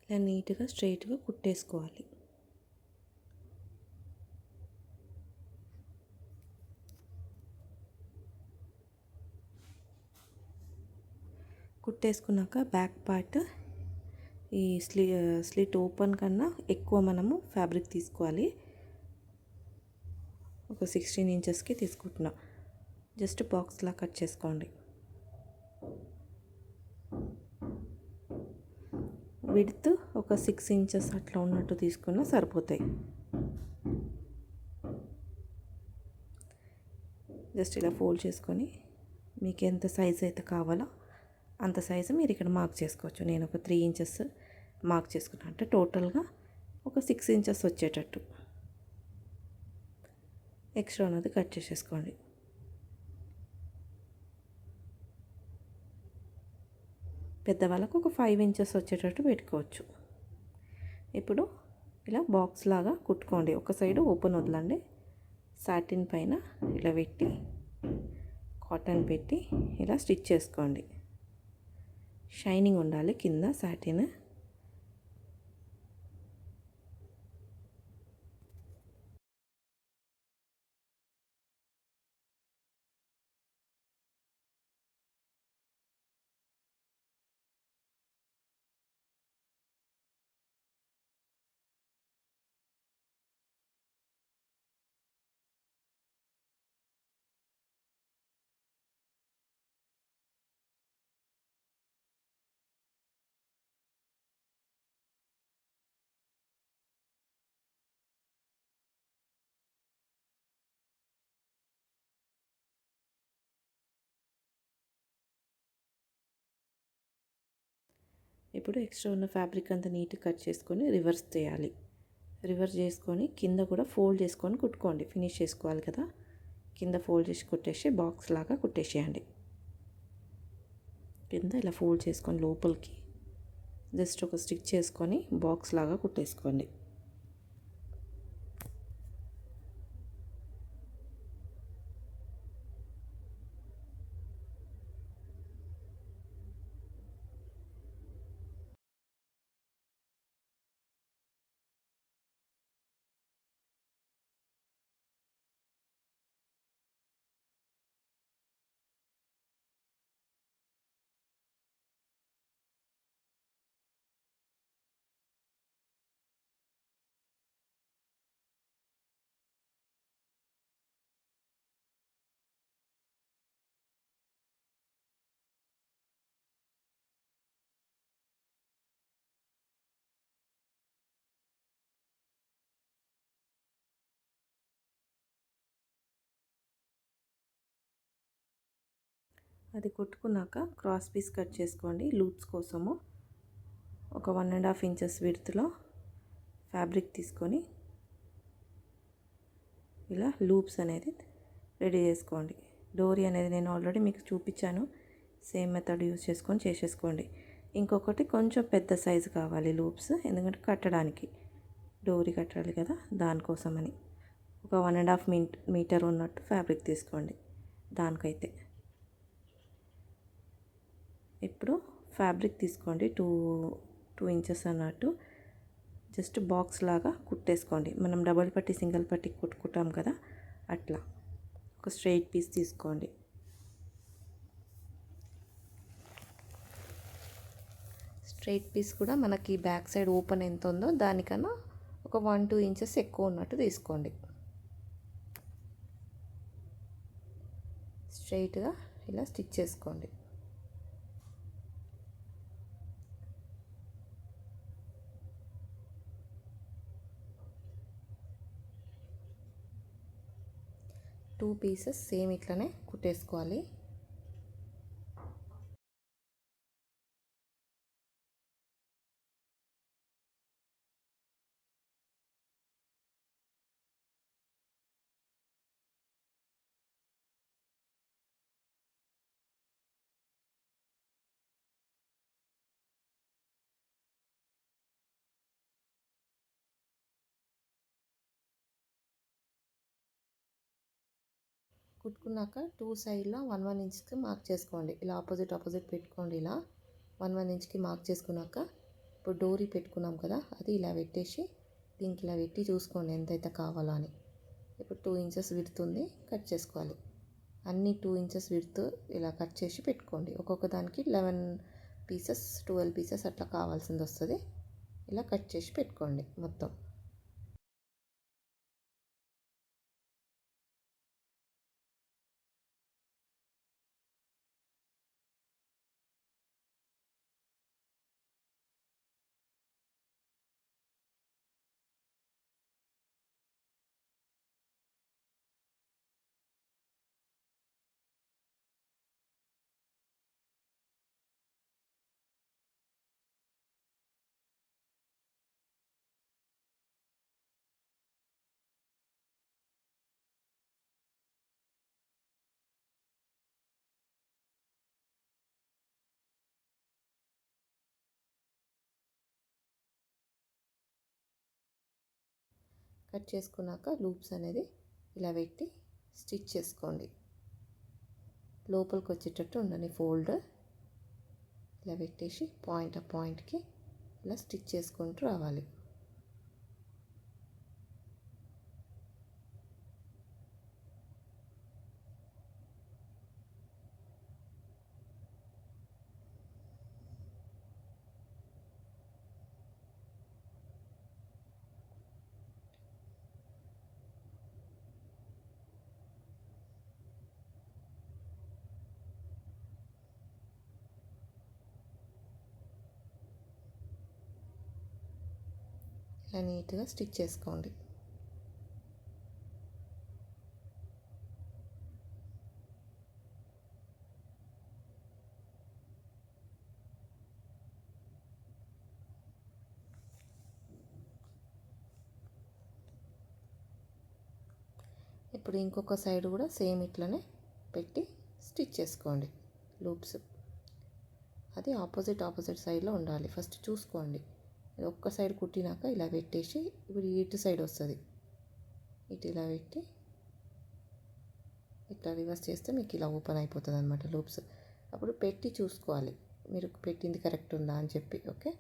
ఇలా నీట్గా స్ట్రైట్గా కుట్టేసుకోవాలి. కుట్టేసుకున్నాక బ్యాక్ పార్ట్ ఈ స్లిట్ ఓపెన్ కన్నా ఎక్కువ మనము ఫ్యాబ్రిక్ తీసుకోవాలి. ఒక 16 ఇంచెస్కి తీసుకుంటున్నా. జస్ట్ బాక్స్లా కట్ చేసుకోండి. విడ్త్ ఒక 6 ఇంచెస్ అట్లా ఉన్నట్టు తీసుకున్నా సరిపోతాయి. జస్ట్ ఇలా ఫోల్డ్ చేసుకొని మీకు ఎంత సైజ్ అయితే కావాలో అంత సైజు మీరు ఇక్కడ మార్క్ చేసుకోవచ్చు. నేను ఒక 3 ఇంచెస్ మార్క్ చేసుకున్నాను, అంటే టోటల్గా ఒక 6 ఇంచెస్ వచ్చేటట్టు. ఎక్స్ట్రా ఉన్నది కట్ చేసేసుకోండి. పెద్దవాళ్ళకు ఒక 5 ఇంచెస్ వచ్చేటట్టు పెట్టుకోవచ్చు. ఇప్పుడు ఇలా బాక్స్ లాగా కుట్టుకోండి. ఒక సైడు ఓపెన్ వదలండి. సాటిన్ పైన ఇలా పెట్టి కాటన్ పెట్టి ఇలా స్టిచ్ చేసుకోండి. షైనింగ్ ఉండాలి కింద సాటిన్. ఇప్పుడు ఎక్స్ట్రా ఉన్న ఫ్యాబ్రిక్ అంతా నీట్గా కట్ చేసుకొని రివర్స్ చేయాలి. రివర్స్ చేసుకొని కింద కూడా ఫోల్డ్ చేసుకొని కుట్టుకోండి. ఫినిష్ చేసుకోవాలి కదా, కింద ఫోల్డ్ చేసి కుట్టేసి బాక్స్ లాగా కుట్టేసేయండి. కింద ఇలా ఫోల్డ్ చేసుకొని లోపలికి జస్ట్ ఒక స్టిచ్ చేసుకొని బాక్స్ లాగా కుట్టేసుకోండి. అది కుట్టుకున్నాక క్రాస్ పీస్ కట్ చేసుకోండి. లూప్స్ కోసము ఒక 1.5 ఇంచెస్ విడ్త్లో ఫ్యాబ్రిక్ తీసుకొని ఇలా లూప్స్ అనేది రెడీ చేసుకోండి. డోరీ అనేది నేను ఆల్రెడీ మీకు చూపించాను. సేమ్ మెథడ్ యూజ్ చేసుకొని చేసేసుకోండి. ఇంకొకటి కొంచెం పెద్ద సైజు కావాలి లూప్స్, ఎందుకంటే కట్టడానికి డోరీ కట్టాలి కదా, దానికోసమని. ఒక 1.5 మీటర్ ఉన్నట్టు ఫ్యాబ్రిక్ తీసుకోండి దానికైతే. ఇప్పుడు ఫ్యాబ్రిక్ తీసుకోండి, టూ ఇంచెస్ అన్నట్టు జస్ట్ బాక్స్ లాగా కుట్టేసుకోండి. మనం డబల్ పట్టి సింగిల్ పట్టి కుట్టుకుంటాం కదా, అట్లా ఒక స్ట్రైట్ పీస్ తీసుకోండి. స్ట్రైట్ పీస్ కూడా మనకి బ్యాక్ సైడ్ ఓపెన్ ఎంత ఉందో దానికన్నా ఒక 1-2 ఇంచెస్ ఎక్కువ ఉన్నట్టు తీసుకోండి. స్ట్రైట్గా ఇలా స్టిచ్ చేసుకోండి. టూ పీసెస్ సేమ్ ఇట్లనే కుట్టేసుకోవాలి. కుట్టుకున్నాక టూ సైడ్లో 1-1 ఇంచ్కి మార్క్ చేసుకోండి. ఇలా ఆపోజిట్ పెట్టుకోండి. ఇలా 1-1 ఇంచ్కి మార్క్ చేసుకున్నాక ఇప్పుడు డోరీ పెట్టుకున్నాం కదా, అది ఇలా పెట్టేసి దీనికి ఇలా పెట్టి చూసుకోండి ఎంతైతే కావాలో అని. ఇప్పుడు 2 ఇంచెస్ విడుతుంది కట్ చేసుకోవాలి. అన్ని 2 ఇంచెస్ విడుతూ ఇలా కట్ చేసి పెట్టుకోండి. ఒక్కొక్క దానికి 11 పీసెస్ 12 పీసెస్ అట్లా కావాల్సింది వస్తుంది. ఇలా కట్ చేసి పెట్టుకోండి మొత్తం. కట్ చేసుకున్నాక లూప్స్ అనేది ఇలా పెట్టి స్టిచ్ చేసుకోండి. లోపలికి వచ్చేటట్టు ఉండని ఫోల్డ్ ఇలా పెట్టేసి పాయింట్కి ఇలా స్టిచ్ చేసుకుంటూ రావాలి. ఇలా నీట్గా స్టిచ్ చేసుకోండి. ఇప్పుడు ఇంకొక సైడ్ కూడా సేమ్ ఇట్లనే పెట్టి స్టిచ్ చేసుకోండి లూప్స్. అది ఆపోజిట్ సైడ్లో ఉండాలి. ఫస్ట్ చూసుకోండి. ఒక్క సైడ్ కుట్టినాక ఇలా పెట్టేసి ఇప్పుడు ఇటు సైడ్ వస్తుంది. ఇటు ఇలా పెట్టి ఇట్లా రివర్స్ చేస్తే మీకు ఇలా ఓపెన్ అయిపోతుంది అనమాట లూప్స్. అప్పుడు పెట్టి చూసుకోవాలి మీరు పెట్టింది కరెక్ట్ ఉందా అని చెప్పి. ఓకే,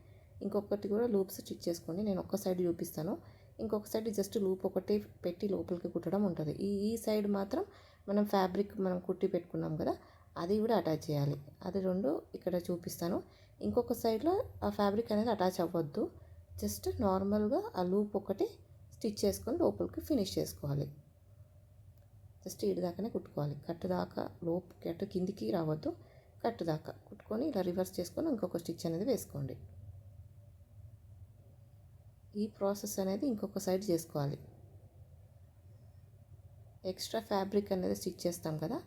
ఇంకొకటి కూడా లూప్స్ స్టిచ్ చేసుకోండి. నేను ఒక్క సైడ్ చూపిస్తాను, ఇంకొక సైడ్ జస్ట్ లూప్ ఒకటి పెట్టి లోపలికి కుట్టడం ఉంటుంది. ఈ సైడ్ మాత్రం మనం ఫ్యాబ్రిక్ మనం కుట్టి పెట్టుకున్నాం కదా, అది కూడా అటాచ్ చేయాలి. అది రెండు ఇక్కడ చూపిస్తాను. ఇంకొక సైడ్లో ఆ ఫ్యాబ్రిక్ అనేది అటాచ్ అవ్వద్దు. జస్ట్ నార్మల్గా ఆ లూప్ ఒకటి స్టిచ్ చేసుకొని లోపలికి ఫినిష్ చేసుకోవాలి. జస్ట్ ఇటు దాకానే కుట్టుకోవాలి. కట్టు దాకా కట్టు కిందికి రావద్దు. కట్టు దాకా కుట్టుకొని ఇలా రివర్స్ చేసుకొని ఇంకొక స్టిచ్ అనేది వేసుకోండి. ఈ ప్రాసెస్ అనేది ఇంకొక సైడ్ చేసుకోవాలి. ఎక్స్ట్రా ఫ్యాబ్రిక్ అనేది స్టిచ్ చేస్తాం కదా,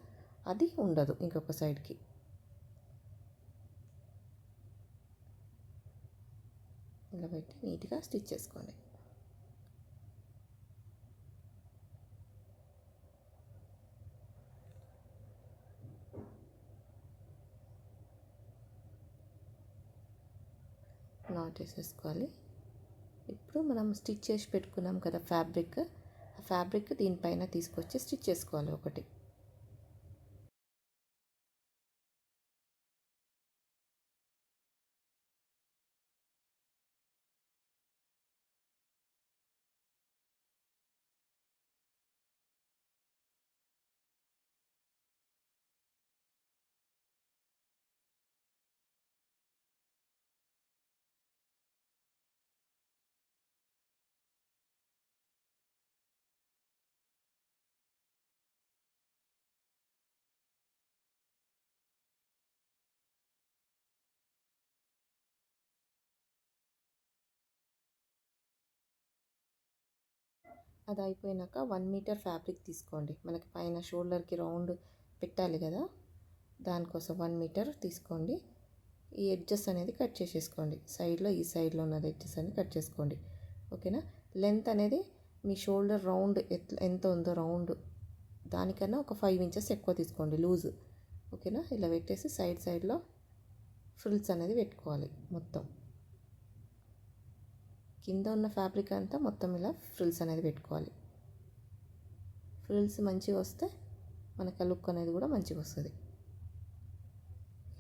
అది ఉండదు ఇంకొక సైడ్కి. ఇలా పెట్టి నీట్గా స్టిచ్ చేసుకోండి. నాట్ వేసేసుకోవాలి. ఇప్పుడు మనం స్టిచ్ చేసి పెట్టుకున్నాం కదా ఫ్యాబ్రిక్, ఆ ఫ్యాబ్రిక్ దీనిపైన తీసుకొచ్చి స్టిచ్ చేసుకోవాలి ఒకటి. అది అయిపోయినాక 1 మీటర్ ఫ్యాబ్రిక్ తీసుకోండి. మనకి పైన షోల్డర్కి రౌండ్ పెట్టాలి కదా, దానికోసం 1 మీటర్ తీసుకోండి. ఈ ఎడ్జెస్ అనేది కట్ చేసేసుకోండి. సైడ్లో ఈ సైడ్లో ఉన్నది ఎడ్జెస్ అనేది కట్ చేసుకోండి. ఓకేనా. లెంత్ అనేది మీ షోల్డర్ రౌండ్ ఎంత ఉందో రౌండ్ దానికన్నా ఒక 5 ఇంచెస్ ఎక్కువ తీసుకోండి లూజ్. ఓకేనా. ఇలా పెట్టేసి సైడ్లో ఫ్రిల్స్ అనేది పెట్టుకోవాలి. మొత్తం కింద ఉన్న ఫ్యాబ్రిక్ అంతా మొత్తం ఇలా ఫ్రిల్స్ అనేది పెట్టుకోవాలి. ఫ్రిల్స్ మంచిగా వస్తే మనకు ఆ లుక్ అనేది కూడా మంచిగా వస్తుంది.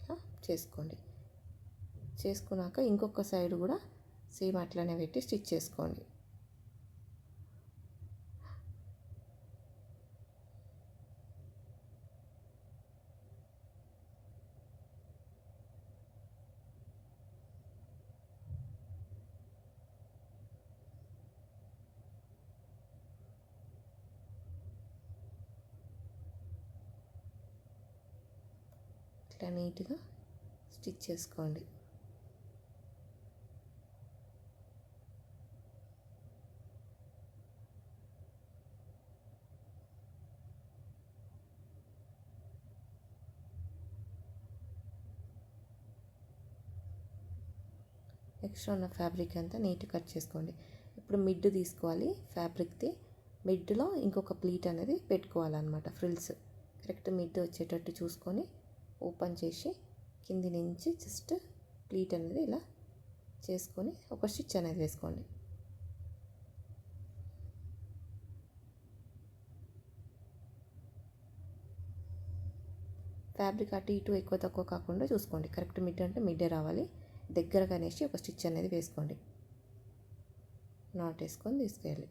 ఇలా చేసుకోండి. చేసుకున్నాక ఇంకొక సైడ్ కూడా సేమ్ అట్లనే పెట్టి స్టిచ్ చేసుకోండి. ఇట్లా నీట్గా స్టిచ్ చేసుకోండి. ఎక్స్ట్రా ఉన్న ఫ్యాబ్రిక్ అంతా నీట్గా కట్ చేసుకోండి. ఇప్పుడు మిడ్ తీసుకోవాలి ఫ్యాబ్రిక్ది. మిడ్లో ఇంకొక ప్లీట్ అనేది పెట్టుకోవాలన్నమాట. ఫ్రిల్స్ కరెక్ట్ మిడ్ వచ్చేటట్టు చూసుకొని ఓపెన్ చేసి కింది నుంచి జస్ట్ ప్లీట్ అనేది ఇలా చేసుకొని ఒక స్టిచ్ అనేది వేసుకోండి. ఫ్యాబ్రిక్ అటు ఇటు ఎక్కువ తక్కువ కాకుండా చూసుకోండి. కరెక్ట్ మిడ్ అంటే మిడ్డే రావాలి. దగ్గరగా అనేసి ఒక స్టిచ్ అనేది వేసుకోండి. నాట్ వేసుకొని తీసుకెళ్ళి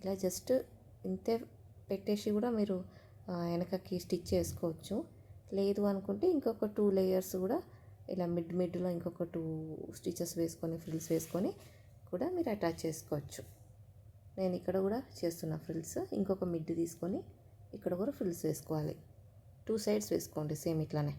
ఇలా జస్ట్ ఇంతే పెట్టేసి కూడా మీరు వెనకకి స్టిచ్ చేసుకోవచ్చు. లేదు అనుకుంటే ఇంకొక 2 లేయర్స్ కూడా ఇలా మిడ్లో ఇంకొక 2 స్టిచెస్ వేసుకొని ఫ్రిల్స్ వేసుకొని కూడా మీరు అటాచ్ చేసుకోవచ్చు. నేను ఇక్కడ కూడా చేస్తున్న ఫ్రిల్స్ ఇంకొక మిడ్ తీసుకొని ఇక్కడ కూడా ఫ్రిల్స్ వేసుకోవాలి. 2 సైడ్స్ వేసుకోండి సేమ్ ఇట్లానే.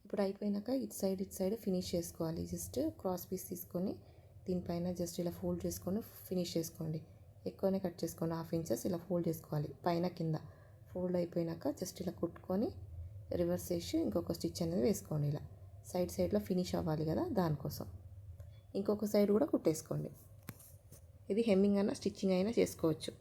ఇప్పుడు అయిపోయినాక ఇటు సైడ్ ఫినిష్ చేసుకోవాలి. జస్ట్ క్రాస్ పీస్ తీసుకొని దీనిపైన జస్ట్ ఇలా ఫోల్డ్ చేసుకొని ఫినిష్ చేసుకోండి. ఎక్కువనే కట్ చేసుకోండి, 1/2 ఇంచెస్ ఇలా ఫోల్డ్ చేసుకోవాలి. పైన కింద ఫోల్డ్ అయిపోయినాక జస్ట్ ఇలా కుట్టుకొని రివర్స్ చేసి ఇంకొక స్టిచ్ అనేది వేసుకోండి. ఇలా సైడ్లో ఫినిష్ అవ్వాలి కదా, దానికోసం ఇంకొక సైడ్ కూడా కుట్టేసుకోండి. ఇది హెమ్మింగ్ అయినా స్టిచ్చింగ్ అయినా చేసుకోవచ్చు.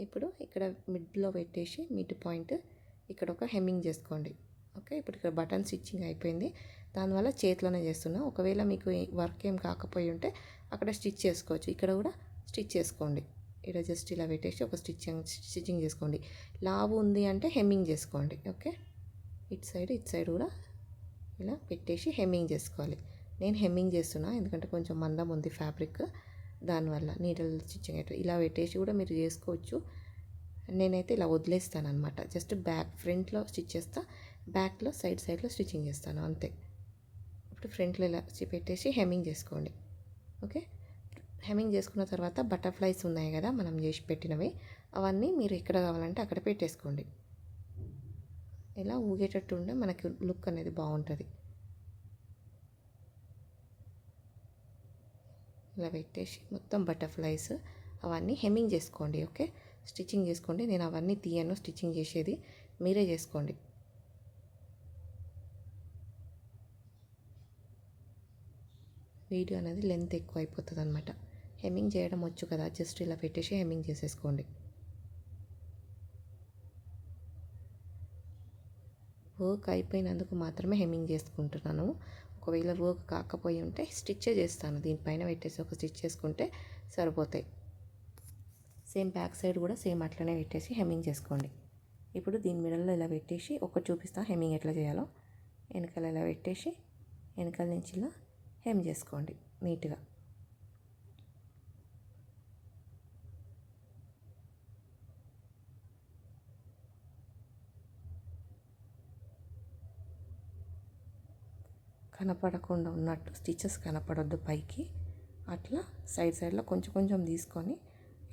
ఇప్పుడు ఇక్కడ మిడ్లో పెట్టేసి మిడ్ పాయింట్ ఇక్కడ ఒక హెమ్మింగ్ చేసుకోండి. ఓకే, ఇప్పుడు ఇక్కడ బటన్ స్టిచ్చింగ్ అయిపోయింది. దానివల్ల చేతిలోనే చేస్తున్నా. ఒకవేళ మీకు వర్క్ ఏం కాకపోయి ఉంటే అక్కడ స్టిచ్ చేసుకోవచ్చు. ఇక్కడ కూడా స్టిచ్ చేసుకోండి. ఇక్కడ జస్ట్ ఇలా పెట్టేసి ఒక స్టిచ్చింగ్ చేసుకోండి. లావు ఉంది అంటే హెమ్మింగ్ చేసుకోండి. ఓకే, ఇటు సైడ్ కూడా ఇలా పెట్టేసి హెమ్మింగ్ చేసుకోవాలి. నేను హెమ్మింగ్ చేస్తున్నా ఎందుకంటే కొంచెం మందం ఉంది ఫ్యాబ్రిక్, దానివల్ల నీడల్ స్టిచ్చింగ్ అయితే ఇలా పెట్టేసి కూడా మీరు చేసుకోవచ్చు. నేనైతే ఇలా వదిలేస్తాను అనమాట. జస్ట్ ఫ్రంట్లో స్టిచ్ చేస్తా, బ్యాక్లో సైడ్లో స్టిచ్చింగ్ చేస్తాను అంతే. ఇప్పుడు ఫ్రంట్లో ఇలా పెట్టేసి హెమ్మింగ్ చేసుకోండి. ఓకే, హెమ్మింగ్ చేసుకున్న తర్వాత బటర్ఫ్లైస్ ఉన్నాయి కదా మనం చేసి పెట్టినవి, అవన్నీ మీరు ఎక్కడ కావాలంటే అక్కడ పెట్టేసుకోండి. ఇలా ఊగేటట్టు ఉంటే మనకి లుక్ అనేది బాగుంటుంది. ఇలా పెట్టేసి మొత్తం బటర్ఫ్లైస్ అవన్నీ హెమ్మింగ్ చేసుకోండి. ఓకే, స్టిచ్చింగ్ చేసుకోండి. నేను అవన్నీ తీయను, స్టిచ్చింగ్ చేసేది మీరే చేసుకోండి. వీడియో అనేది లెంత్ ఎక్కువ అయిపోతుంది అనమాట. హెమ్మింగ్ చేయడం వచ్చు కదా, జస్ట్ ఇలా పెట్టేసి హెమ్మింగ్ చేసేసుకోండి. వర్క్ అయిపోయినందుకు మాత్రమే హెమ్మింగ్ చేసుకుంటున్నాను. ఒకవేళ వర్క్ కాకపోయి ఉంటే స్టిచ్చే చేస్తాను. దీనిపైన పెట్టేసి ఒక స్టిచ్ చేసుకుంటే సరిపోతాయి. సేమ్ బ్యాక్ సైడ్ కూడా సేమ్ అట్లనే పెట్టేసి హెమ్మింగ్ చేసుకోండి. ఇప్పుడు దీని మిడల్లో ఇలా పెట్టేసి ఒకటి చూపిస్తాను హెమ్మింగ్ ఎట్లా చేయాలో. వెనకాల ఇలా పెట్టేసి వెనకాల నుంచి ఇలా హెమ్ చేసుకోండి నీట్గా. కనపడకుండా ఉన్నట్టు స్టిచెస్ కనపడొద్దు పైకి, అట్లా సైడ్లో కొంచెం తీసుకొని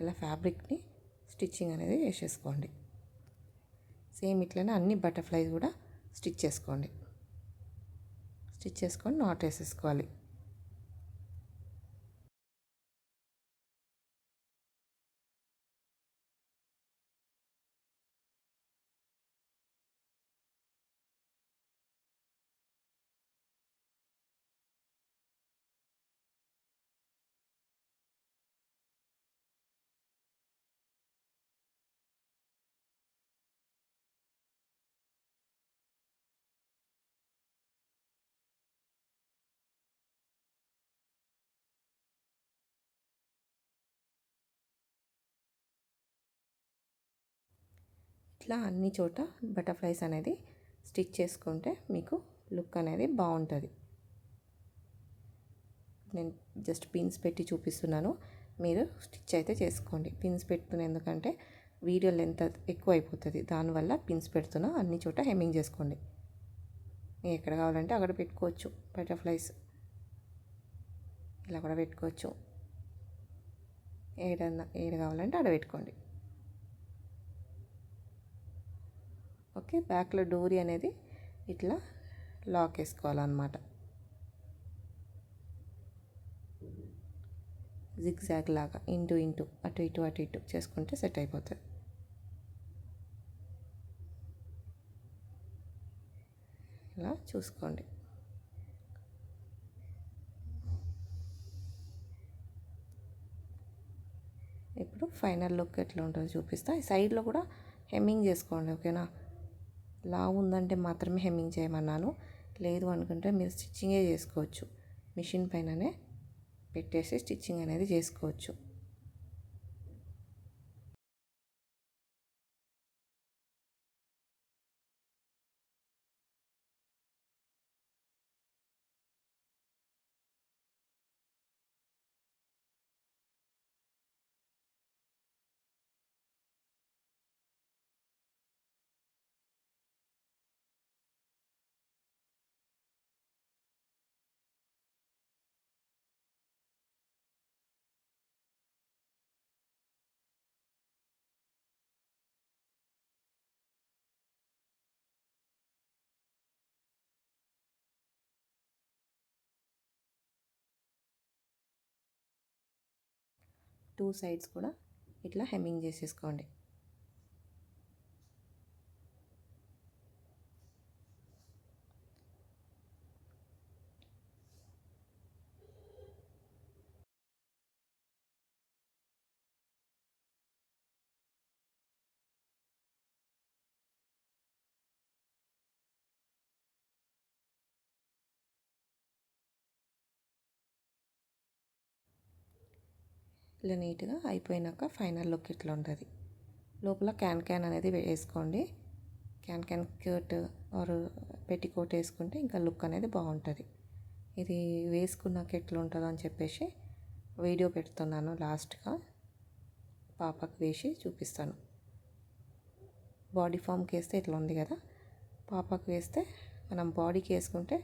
ఇలా ఫ్యాబ్రిక్ని స్టిచ్చింగ్ అనేది వేసేసుకోండి. సేమ్ ఇట్లనే అన్ని బటర్ఫ్లైస్ కూడా స్టిచ్ చేసుకొని నాట్ వేసేసుకోవాలి. ఇట్లా అన్ని చోట బటర్ఫ్లైస్ అనేది స్టిచ్ చేసుకుంటే మీకు లుక్ అనేది బాగుంటుంది. నేను జస్ట్ పిన్స్ పెట్టి చూపిస్తున్నాను, మీరు స్టిచ్ అయితే చేసుకోండి. పిన్స్ పెట్టుకుని ఎందుకంటే వీడియో లెంత్ ఎక్కువ అయిపోతుంది, దానివల్ల పిన్స్ పెడుతున్నా. అన్ని చోట హెమ్మింగ్ చేసుకోండి. మీరు ఎక్కడ కావాలంటే అక్కడ పెట్టుకోవచ్చు. బటర్ఫ్లైస్ ఇలా కూడా పెట్టుకోవచ్చు. ఏడ కావాలంటే ఆడ పెట్టుకోండి. ఓకే, బ్యాక్లో డోరీ అనేది ఇట్లా లాక్ వేసుకోవాలన్నమాట. జిగ్జాగ్ లాగా ఇంటూ అటు ఇటు చేసుకుంటే సెట్ అయిపోతుంది. ఇలా చూసుకోండి. ఇప్పుడు ఫైనల్ లుక్ ఎట్లా ఉంటుందో చూపిస్తా. ఈ సైడ్లో కూడా హెమ్మింగ్ చేసుకోండి, ఓకేనా. లావు ఉందంటే మాత్రమే హెమ్మింగ్ చేయమన్నాను, లేదు అనుకుంటే మీరు స్టిచ్చింగే చేసుకోవచ్చు. మిషన్ పైననే పెట్టేసి స్టిచ్చింగ్ అనేది చేసుకోవచ్చు. టూ సైడ్స్ కూడా ఇట్లా హెమ్మింగ్ చేసేసుకోండి. ఇలా నీట్గా అయిపోయినాక ఫైనల్ లుక్ ఇట్లా ఉంటుంది. లోపల క్యాన్ అనేది వేసుకోండి. క్యాన్ కట్ ఆర్ పెట్టికోట్ వేసుకుంటే ఇంకా లుక్ అనేది బాగుంటుంది. ఇది వేసుకున్నాక ఎట్లా ఉంటుందో అని చెప్పేసి వీడియో పెడుతున్నాను. లాస్ట్గా పాపకు వేసి చూపిస్తాను. బాడీ ఫామ్కి వేస్తే ఇట్లా ఉంది కదా, పాపకు వేస్తే మనం బాడీకి వేసుకుంటే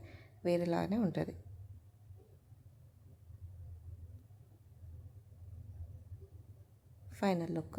వేరేలాగానే ఉంటుంది. Final look.